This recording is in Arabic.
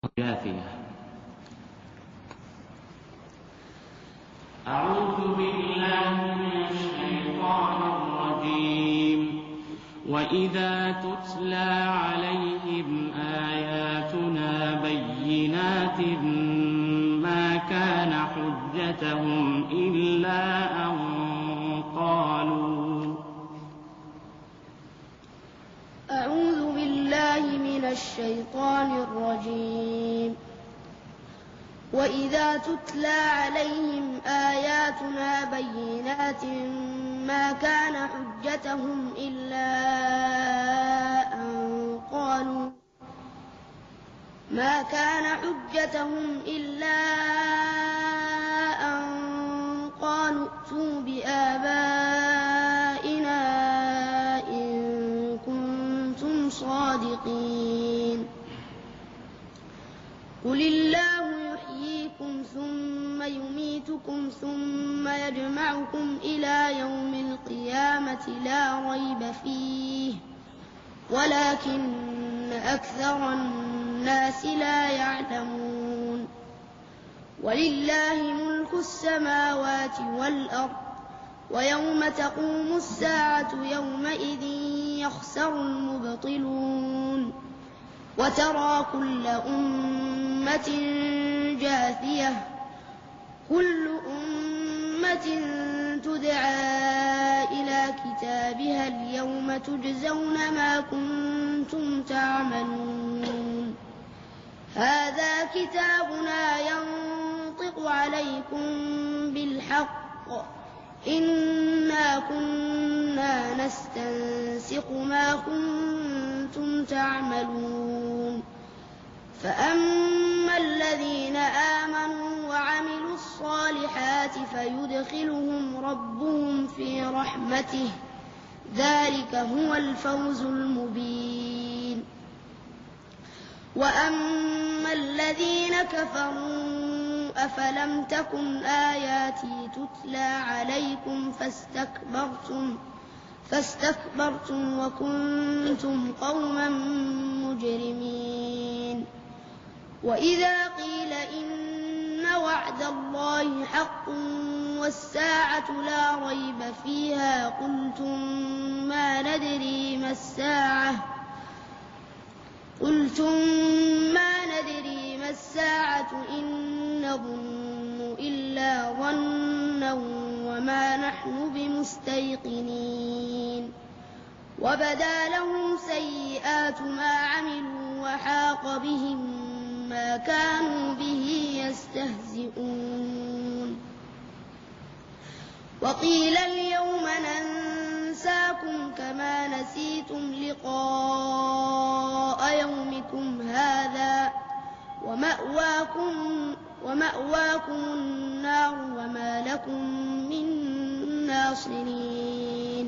جاثية. أعوذ بالله من الشيطان الرجيم. وإذا تتلى عليهم آياتنا بينات ما كان حجتهم إلا أن قالوا أعوذ بالله من الشيطان الرجيم. وإذا تتلى عليهم آياتنا بينات ما كان حجتهم إلا أن قالوا ائتوا بآبائنا إن كنتم صادقين. قل الله يحييكم ثم يميتكم ثم يجمعكم إلى يوم القيامة لا ريب فيه ولكن أكثر الناس لا يعلمون. ولله ملك السماوات والأرض ويوم تقوم الساعة يومئذ يخسر المبطلون. وترى كل أمة جاثية كل أمة تدعى إلى كتابها اليوم تجزون ما كنتم تعملون. هذا كتابنا ينطق عليكم بالحق إنا كنا نستنسخ ما كنتم تعملون. فأما الذين آمنوا وعملوا الصالحات فيدخلهم ربهم في رحمته ذلك هو الفوز المبين. وأما الذين كفروا أفلم تكن آياتي تتلى عليكم فاستكبرتم وكنتم قوما مجرمين. وإذا قيل إن وعد الله حق والساعة لا ريب فيها قلتم ما ندري ما الساعة إن نظن إلا ظنا وما نحن بمستيقنين. وبدا لهم سيئات ما عملوا وحاق بهم ما كانوا به يستهزئون. وقيل اليوم ننساكم كما نسيتم لقاء يومكم هذا ومأواكم النار وما لكم من ناصرين.